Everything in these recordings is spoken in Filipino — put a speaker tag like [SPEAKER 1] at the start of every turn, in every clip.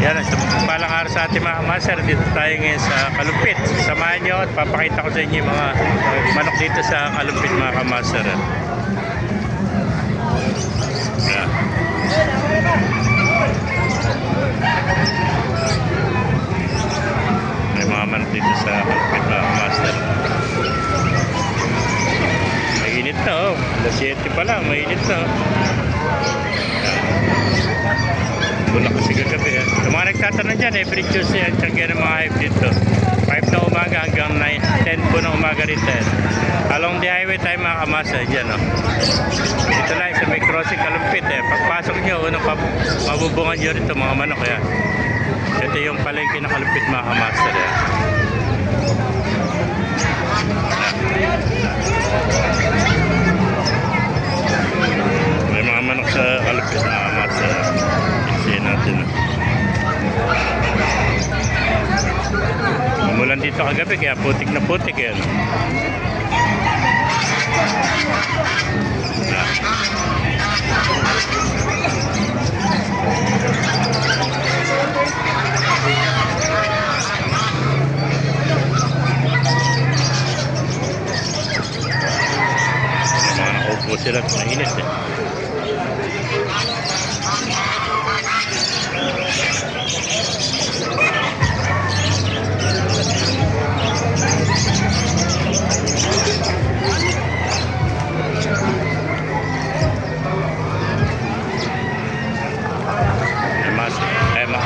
[SPEAKER 1] Yan, sa palang araw sa ating mga master, dito tayo ngayon sa Kalumpit. Samahan nyo at papakita ko sa inyo yung mga manok dito sa Kalumpit mga kamaster. Yan. May mga manok dito sa Kalumpit mga kamaster. Mainit na oh. Alas 7 pa lang, mainit na oh. Bulak kasi kagabi eh. Yung mga nagtatanong dyan, every Tuesday at saka ng mga hype dito. 5 na umaga hanggang 10 po ng umaga rito eh. Along the highway tayo mga kamasa dyan oh. Dito lang sa may crossing Kalumpit eh. Pagpasok nyo, unang mabubungan nyo rito mga manok eh. Ito yung palengke na Kalumpit mga kamasa eh. May mga manok sa Kalumpit mga kamasa eh. Natin. Umulan dito kagabi kaya putik na putik yan. Mga nakaupo sila at mainit eh.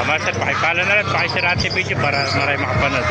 [SPEAKER 1] Master, pakipala na lang, pakisira natin video para marami makapanood.